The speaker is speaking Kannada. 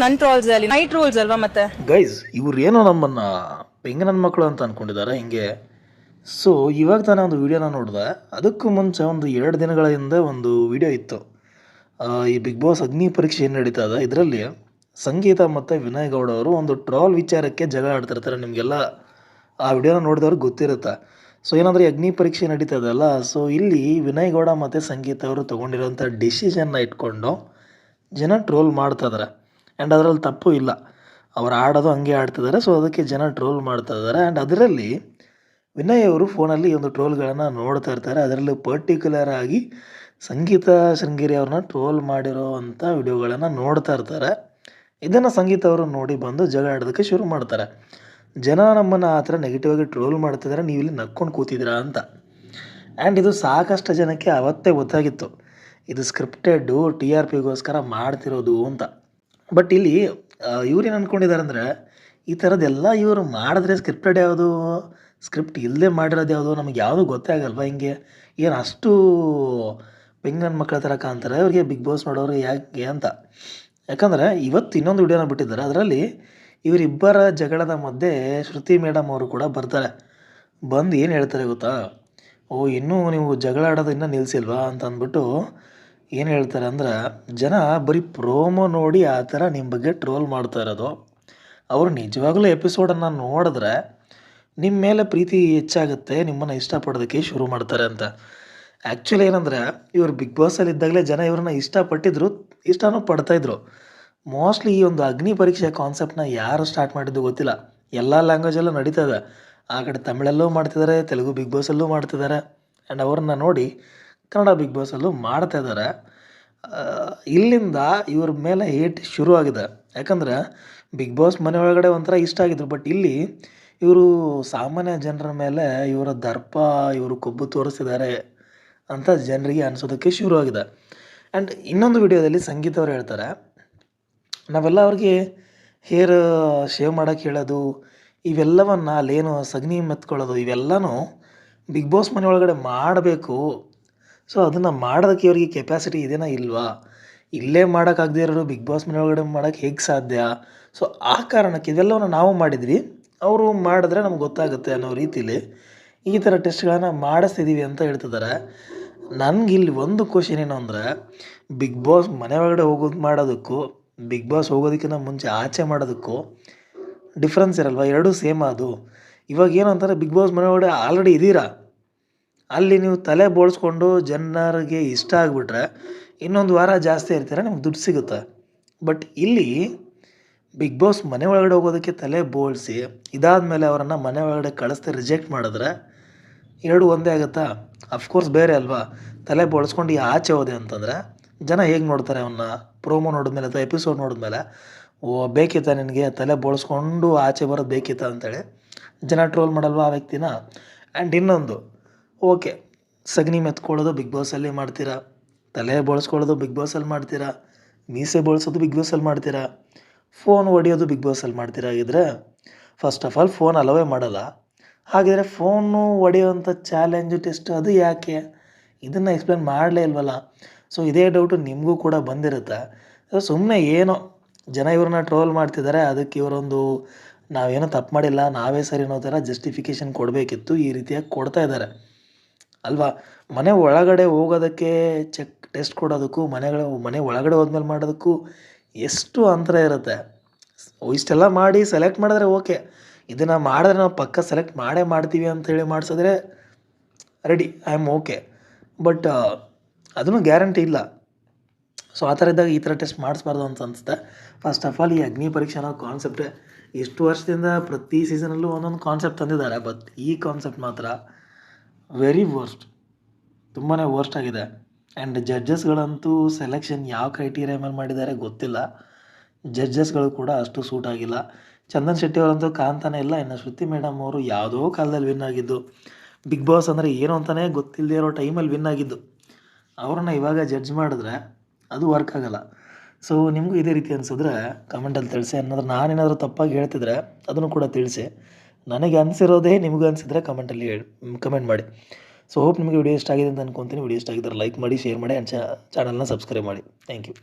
ನನ್ನ ಟ್ರೋಲ್ಸ್ ಅಲ್ಲಿ ನೈಟ್ ರೂಲ್ಸ್ ಅಲ್ವಾ ಮತ್ತೆ. ಗೈಸ್ ಇವ್ರು ಏನೋ ನಮ್ಮನ್ನ ಪೆಂಗನನ್ ಮಕ್ಕಳು ಅಂತ ಅಂದ್ಕೊಂಡಿದ್ದಾರೆ ಹಿಂಗೆ. ಸೊ ಇವಾಗ ತಾನೇ ಒಂದು ವೀಡಿಯೋನ ನೋಡಿದೆ. ಅದಕ್ಕೂ ಮುಂಚೆ ಒಂದು 2 ದಿನಗಳ ಹಿಂದೆ ಒಂದು ವಿಡಿಯೋ ಇತ್ತು. ಈ ಬಿಗ್ ಬಾಸ್ ಅಗ್ನಿ ಪರೀಕ್ಷೆ ಏನು ನಡೀತಾ ಇದೆ ಇದರಲ್ಲಿ ಸಂಗೀತ ಮತ್ತು ವಿನಯ್ ಗೌಡ ಅವರು ಒಂದು ಟ್ರಾಲ್ ವಿಚಾರಕ್ಕೆ ಜಗಳ ಆಡ್ತಿರ್ತಾರೆ. ನಿಮಗೆಲ್ಲ ಆ ವಿಡಿಯೋನ ನೋಡಿದವ್ರಿಗೆ ಗೊತ್ತಿರುತ್ತೆ. ಸೊ ಏನಂದರೆ ಅಗ್ನಿ ಪರೀಕ್ಷೆ ನಡೀತಾ ಇದೆಯಲ್ಲ, ಸೊ ಇಲ್ಲಿ ವಿನಯ್ ಗೌಡ ಮತ್ತು ಸಂಗೀತ ಅವರು ತೊಗೊಂಡಿರೋಂಥ ಡಿಸಿಷನ್ನ ಇಟ್ಕೊಂಡು ಜನ ಟ್ರೋಲ್ ಮಾಡ್ತಾ ಇದ್ದಾರೆ. ಆ್ಯಂಡ್ ಅದರಲ್ಲಿ ತಪ್ಪು ಇಲ್ಲ, ಅವ್ರು ಆಡೋದು ಹಂಗೆ ಆಡ್ತಿದ್ದಾರೆ. ಸೊ ಅದಕ್ಕೆ ಜನ ಟ್ರೋಲ್ ಮಾಡ್ತಾ ಇದ್ದಾರೆ. ಆ್ಯಂಡ್ ಅದರಲ್ಲಿ ವಿನಯ್ ಅವರು ಫೋನಲ್ಲಿ ಒಂದು ಟ್ರೋಲ್ಗಳನ್ನು ನೋಡ್ತಾ ಇರ್ತಾರೆ. ಅದರಲ್ಲಿ ಪರ್ಟಿಕ್ಯುಲರ್ ಆಗಿ ಸಂಗೀತ ಶೃಂಗೇರಿ ಅವ್ರನ್ನ ಟ್ರೋಲ್ ಮಾಡಿರೋ ಅಂಥ ವಿಡಿಯೋಗಳನ್ನು ನೋಡ್ತಾ ಇರ್ತಾರೆ. ಇದನ್ನು ಸಂಗೀತ ಅವರು ನೋಡಿ ಬಂದು ಜಗಳ ಆಡೋದಕ್ಕೆ ಶುರು ಮಾಡ್ತಾರೆ. ಜನ ನಮ್ಮನ್ನು ಆ ಥರ ನೆಗೆಟಿವ್ ಆಗಿ ಟ್ರೋಲ್ ಮಾಡ್ತಿದ್ದಾರೆ, ನೀವು ಇಲ್ಲಿ ನಕ್ಕೊಂಡು ಕೂತಿದ್ದೀರಾ ಅಂತ. ಆ್ಯಂಡ್ ಇದು ಸಾಕಷ್ಟು ಜನಕ್ಕೆ ಅವತ್ತೇ ಗೊತ್ತಾಗಿತ್ತು, ಇದು ಸ್ಕ್ರಿಪ್ಟೆಡ್ಡು TRPಗೋಸ್ಕರ ಮಾಡ್ತಿರೋದು ಅಂತ. ಬಟ್ ಇಲ್ಲಿ ಇವ್ರೇನು ಅಂದ್ಕೊಂಡಿದ್ದಾರೆ ಅಂದರೆ, ಈ ಥರದ್ದೆಲ್ಲ ಇವರು ಮಾಡಿದ್ರೆ ಸ್ಕ್ರಿಪ್ಟೆಡ್ ಯಾವುದು, ಸ್ಕ್ರಿಪ್ಟ್ ಇಲ್ಲದೆ ಮಾಡಿರೋದು ಯಾವುದು, ನಮಗೆ ಯಾವುದು ಗೊತ್ತೇ ಆಗಲ್ವ. ಹಿಂಗೆ ಏನು ಅಷ್ಟು ಪೆಂಗನ್ ಮಕ್ಕಳ ಥರ ಕಾಣ್ತಾರೆ ಅವ್ರಿಗೆ ಬಿಗ್ ಬಾಸ್ ನೋಡೋರು ಯಾಕೆ ಅಂತ. ಯಾಕಂದರೆ ಇವತ್ತು ಇನ್ನೊಂದು ವಿಡಿಯೋನ ಬಿಟ್ಟಿದ್ದಾರೆ. ಅದರಲ್ಲಿ ಇವರಿಬ್ಬರ ಜಗಳದ ಮಧ್ಯೆ ಶ್ರುತಿ ಮೇಡಮ್ ಅವರು ಕೂಡ ಬರ್ತಾರೆ. ಬಂದು ಏನು ಹೇಳ್ತಾರೆ ಗೊತ್ತಾ, ಇನ್ನೂ ನೀವು ಜಗಳ ಆಡೋದು ಇನ್ನೂ ನಿಲ್ಲಿಸಿಲ್ವಾ ಅಂತ ಅಂದ್ಬಿಟ್ಟು ಏನು ಹೇಳ್ತಾರೆ ಅಂದ್ರೆ, ಜನ ಬರೀ ಪ್ರೋಮೋ ನೋಡಿ ಆ ಥರ ನಿಮ್ಮ ಬಗ್ಗೆ ಟ್ರೋಲ್ ಮಾಡ್ತಾ ಇರೋದು. ಅವರು ನಿಜವಾಗ್ಲೂ ಎಪಿಸೋಡನ್ನು ನೋಡಿದ್ರೆ ನಿಮ್ಮ ಮೇಲೆ ಪ್ರೀತಿ ಹೆಚ್ಚಾಗುತ್ತೆ, ನಿಮ್ಮನ್ನು ಇಷ್ಟಪಡೋದಕ್ಕೆ ಶುರು ಮಾಡ್ತಾರೆ ಅಂತ. ಆ್ಯಕ್ಚುಲಿ ಏನಂದರೆ ಇವರು ಬಿಗ್ ಬಾಸಲ್ಲಿ ಇದ್ದಾಗಲೇ ಜನ ಇವ್ರನ್ನ ಇಷ್ಟಪಟ್ಟಿದ್ರು, ಇಷ್ಟನೂ ಪಡ್ತಾಯಿದ್ರು. ಮೋಸ್ಟ್ಲಿ ಈ ಒಂದು ಅಗ್ನಿ ಪರೀಕ್ಷೆ ಕಾನ್ಸೆಪ್ಟನ್ನ ಯಾರು ಸ್ಟಾರ್ಟ್ ಮಾಡಿದ್ದು ಗೊತ್ತಿಲ್ಲ. ಎಲ್ಲ ಲ್ಯಾಂಗ್ವೇಜಲ್ಲೂ ನಡೀತಾ ಇದೆ. ಆ ಕಡೆ ತಮಿಳಲ್ಲೂ ಮಾಡ್ತಿದ್ದಾರೆ, ತೆಲುಗು ಬಿಗ್ ಬಾಸಲ್ಲೂ ಮಾಡ್ತಿದ್ದಾರೆ. ಆ್ಯಂಡ್ ಅವ್ರನ್ನ ನೋಡಿ ಕನ್ನಡ ಬಿಗ್ ಬಾಸಲ್ಲೂ ಮಾಡ್ತಾ ಇದ್ದಾರೆ. ಇಲ್ಲಿಂದ ಇವ್ರ ಮೇಲೆ ಹೇಟ್ ಶುರು ಆಗಿದೆ. ಯಾಕಂದರೆ ಬಿಗ್ ಬಾಸ್ ಮನೆ ಒಳಗಡೆ ಒಂಥರ ಇಷ್ಟ ಆಗಿದ್ರು. ಬಟ್ ಇಲ್ಲಿ ಇವರು ಸಾಮಾನ್ಯ ಜನರ ಮೇಲೆ ಇವರ ದರ್ಪ, ಇವರು ಕೊಬ್ಬು ತೋರಿಸ್ತಿದ್ದಾರೆ ಅಂತ ಜನರಿಗೆ ಅನಿಸೋದಕ್ಕೆ ಶುರು ಆಗಿದೆ. ಆ್ಯಂಡ್ ಇನ್ನೊಂದು ವಿಡಿಯೋದಲ್ಲಿ ಸಂಗೀತ ಅವ್ರು ಹೇಳ್ತಾರೆ, ನಾವೆಲ್ಲ ಅವ್ರಿಗೆ ಹೇರ್ ಶೇವ್ ಮಾಡೋಕ್ಕೆ ಹೇಳೋದು, ಇವೆಲ್ಲವನ್ನು ಅಲ್ಲೇನು ಸಗಣಿ ಮೆತ್ಕೊಳ್ಳೋದು, ಇವೆಲ್ಲನೂ ಬಿಗ್ ಬಾಸ್ ಮನೆ ಒಳಗಡೆ ಮಾಡಬೇಕು. ಸೊ ಅದನ್ನು ಮಾಡೋದಕ್ಕೆ ಇವ್ರಿಗೆ ಕೆಪಾಸಿಟಿ ಇದೆಯಾ ಇಲ್ವಾ, ಇಲ್ಲೇ ಮಾಡೋಕ್ಕಾಗದೇ ಇರೋರು ಬಿಗ್ ಬಾಸ್ ಮನೆ ಒಳಗಡೆ ಮಾಡೋಕ್ಕೆ ಹೇಗೆ ಸಾಧ್ಯ. ಸೊ ಆ ಕಾರಣಕ್ಕೆ ಇದೆಲ್ಲವನ್ನು ನಾವು ಮಾಡಿದ್ವಿ, ಅವರು ಮಾಡಿದ್ರೆ ನಮ್ಗೆ ಗೊತ್ತಾಗುತ್ತೆ ಅನ್ನೋ ರೀತಿಲಿ ಈ ಥರ ಟೆಸ್ಟ್ಗಳನ್ನು ಮಾಡಿಸ್ತಿದ್ದೀವಿ ಅಂತ ಹೇಳ್ತಿದ್ದಾರೆ. ನನಗಿಲ್ಲಿ ಒಂದು ಕ್ವಶನ್ ಏನು ಅಂದರೆ, ಬಿಗ್ ಬಾಸ್ ಮನೆ ಒಳಗಡೆ ಮಾಡೋದಕ್ಕೂ ಬಿಗ್ ಬಾಸ್ ಹೋಗೋದಕ್ಕಿಂತ ಮುಂಚೆ ಆಚೆ ಮಾಡೋದಕ್ಕೂ ಡಿಫ್ರೆನ್ಸ್ ಇರಲ್ವ, ಎರಡೂ ಸೇಮ್. ಅದು ಇವಾಗ ಏನು ಅಂತಾರೆ, ಬಿಗ್ ಬಾಸ್ ಮನೆ ಒಳಗಡೆ ಆಲ್ರೆಡಿ ಇದ್ದೀರಾ, ಅಲ್ಲಿ ನೀವು ತಲೆ ಬೋಳ್ಸ್ಕೊಂಡು ಜನರಿಗೆ ಇಷ್ಟ ಆಗಿಬಿಟ್ರೆ ಇನ್ನೊಂದು ವಾರ ಜಾಸ್ತಿ ಇರ್ತೀರ, ನಿಮ್ಗೆ ದುಡ್ಡು ಸಿಗುತ್ತೆ. ಬಟ್ ಇಲ್ಲಿ ಬಿಗ್ ಬಾಸ್ ಮನೆ ಒಳಗಡೆ ಹೋಗೋದಕ್ಕೆ ತಲೆ ಬೋಳಿಸಿ ಇದಾದಮೇಲೆ ಅವರನ್ನು ಮನೆ ಒಳಗಡೆ ಕಳಿಸ್ದೆ ರಿಜೆಕ್ಟ್ ಮಾಡಿದ್ರೆ ಎರಡು ಒಂದೇ ಆಗುತ್ತಾ? ಅಫ್ಕೋರ್ಸ್ ಬೇರೆ ಅಲ್ವಾ. ತಲೆ ಬೋಳಿಸ್ಕೊಂಡು ಈ ಆಚೆ ಹೋದೆ ಅಂತಂದರೆ ಜನ ಹೇಗೆ ನೋಡ್ತಾರೆ ಅವನ್ನ, ಪ್ರೋಮೋ ನೋಡಿದ್ಮೇಲೆ ಅಥವಾ ಎಪಿಸೋಡ್ ನೋಡಿದ್ಮೇಲೆ, ಬೇಕಿತ್ತ ನಿನಗೆ ತಲೆ ಬೋಳಿಸ್ಕೊಂಡು ಆಚೆ ಬರೋದು ಬೇಕಿತ್ತ ಅಂತೇಳಿ ಜನ ಟ್ರೋಲ್ ಮಾಡಲ್ವ ಆ ವ್ಯಕ್ತಿನ. ಆ್ಯಂಡ್ ಇನ್ನೊಂದು, ಓಕೆ, ಸಗಣಿ ಮೆತ್ಕೊಳ್ಳೋದು ಬಿಗ್ ಬಾಸಲ್ಲಿ ಮಾಡ್ತೀರಾ, ತಲೆ ಬೋಳಿಸ್ಕೊಳ್ಳೋದು ಬಿಗ್ ಬಾಸಲ್ಲಿ ಮಾಡ್ತೀರಾ, ಮೀಸೆ ಬೋಳಿಸೋದು ಬಿಗ್ ಬಾಸಲ್ಲಿ ಮಾಡ್ತೀರಾ, ಫೋನ್ ಹೊಡಿಯೋದು ಬಿಗ್ ಬಾಸಲ್ಲಿ ಮಾಡ್ತೀರಾ. ಆಗಿದ್ರೆ ಫಸ್ಟ್ ಆಫ್ ಆಲ್ ಫೋನ್ ಅಲೋವೇ ಮಾಡಲ್ಲ. ಹಾಗಿದ್ರೆ ಫೋನು ಹೊಡೆಯೋವಂಥ ಚಾಲೆಂಜು ಟೆಸ್ಟ್ ಅದು ಯಾಕೆ, ಇದನ್ನು ಎಕ್ಸ್ಪ್ಲೇನ್ ಮಾಡಲೇ ಇಲ್ವಲ್ಲ. ಸೊ ಇದೇ ಡೌಟು ನಿಮಗೂ ಕೂಡ ಬಂದಿರುತ್ತೆ. ಸುಮ್ಮನೆ ಏನೋ ಜನ ಇವ್ರನ್ನ ಟ್ರೋಲ್ ಮಾಡ್ತಿದ್ದಾರೆ, ಅದಕ್ಕೆ ಇವರೊಂದು ನಾವೇನೋ ತಪ್ಪು ಮಾಡಿಲ್ಲ, ನಾವೇ ಸರಿ ಅನ್ನೋ ಥರ ಜಸ್ಟಿಫಿಕೇಷನ್ ಕೊಡಬೇಕಿತ್ತು, ಈ ರೀತಿಯಾಗಿ ಕೊಡ್ತಾ ಇದ್ದಾರೆ ಅಲ್ವಾ. ಮನೆ ಒಳಗಡೆ ಹೋಗೋದಕ್ಕೆ ಟೆಸ್ಟ್ ಕೊಡೋದಕ್ಕೂ ಮನೆ ಒಳಗಡೆ ಹೋದ್ಮೇಲೆ ಮಾಡೋದಕ್ಕೂ ಎಷ್ಟು ಅಂತರ ಇರುತ್ತೆ. ಇಷ್ಟೆಲ್ಲ ಮಾಡಿ ಸೆಲೆಕ್ಟ್ ಮಾಡಿದ್ರೆ ಓಕೆ, ಇದನ್ನು ಮಾಡಿದ್ರೆ ನಾವು ಪಕ್ಕ ಸೆಲೆಕ್ಟ್ ಮಾಡೇ ಮಾಡ್ತೀವಿ ಅಂತೇಳಿ ಮಾಡಿಸಿದ್ರೆ ready, I am okay. But ಅದನ್ನು ಗ್ಯಾರಂಟಿ ಇಲ್ಲ. ಸೊ ಆ ಥರ ಇದ್ದಾಗ ಈ ಥರ ಟೆಸ್ಟ್ ಮಾಡಿಸ್ಬಾರ್ದು ಅಂತ ಅನಿಸುತ್ತೆ. ಫಸ್ಟ್ ಆಫ್ ಆಲ್ ಈ ಅಗ್ನಿ ಪರೀಕ್ಷೆ ಅನ್ನೋ ಕಾನ್ಸೆಪ್ಟೇ ಇಷ್ಟು ವರ್ಷದಿಂದ ಪ್ರತಿ ಸೀಸನಲ್ಲೂ ಒಂದೊಂದು ಕಾನ್ಸೆಪ್ಟ್ ತಂದಿದ್ದಾರೆ. ಬಟ್ ಈ ಕಾನ್ಸೆಪ್ಟ್ ಮಾತ್ರ ವೆರಿ ವರ್ಸ್ಟ್, ತುಂಬಾ ವರ್ಸ್ಟ್ ಆಗಿದೆ. ಆ್ಯಂಡ್ ಜಡ್ಜಸ್ಗಳಂತೂ ಸೆಲೆಕ್ಷನ್ ಯಾವ ಕ್ರೈಟೀರಿಯಾ ಮೇಲೆ ಮಾಡಿದ್ದಾರೆ ಗೊತ್ತಿಲ್ಲ. ಜಡ್ಜಸ್ಗಳು ಕೂಡ ಅಷ್ಟು ಸೂಟ್ ಆಗಿಲ್ಲ. ಚಂದನ್ ಶೆಟ್ಟಿ ಅವರಂತೂ ಕಾಣ್ತಾನೆ ಇಲ್ಲ. ಇನ್ನು ಶ್ರುತಿ ಮೇಡಮ್ ಅವರು ಯಾವುದೋ ಕಾಲದಲ್ಲಿ ವಿನ್ ಆಗಿದ್ದು, ಬಿಗ್ ಬಾಸ್ ಅಂದರೆ ಏನು ಅಂತಲೇ ಗೊತ್ತಿಲ್ಲದೆ ಇರೋ ಟೈಮಲ್ಲಿ ವಿನ್ ಆಗಿದ್ದು, ಅವ್ರನ್ನ ಇವಾಗ ಜಡ್ಜ್ ಮಾಡಿದ್ರೆ ಅದು ವರ್ಕ್ ಆಗೋಲ್ಲ. ಸೊ ನಿಮಗೂ ಇದೇ ರೀತಿ ಅನಿಸಿದ್ರೆ ಕಮೆಂಟಲ್ಲಿ ತಿಳಿಸಿ. ಅನ್ನೋದ್ರೆ ನಾನೇನಾದರೂ ತಪ್ಪಾಗಿ ಹೇಳ್ತಿದ್ರೆ ಅದನ್ನು ಕೂಡ ತಿಳಿಸಿ. ನನಗೆ ಅನಿಸಿರೋದೇ ನಿಮಗೂ ಅನಿಸಿದ್ರೆ ಕಮೆಂಟಲ್ಲಿ ಕಮೆಂಟ್ ಮಾಡಿ. ಸೊ ಹೋಪ್ ನಿಮಗೆ ವಿಡಿಯೋ ಇಷ್ಟ ಆಗಿದೆ ಅಂತ ಅನ್ಕೊತೀನಿ. ವಿಡಿಯೋ ಇಷ್ಟ ಆಗಿದ್ದರೆ ಲೈಕ್ ಮಾಡಿ, ಶೇರ್ ಮಾಡಿ, ಆ್ಯಂಡ್ ಚಾನಲ್ನ ಸಬ್ಸ್ಕ್ರೈಬ್ ಮಾಡಿ. Thank you.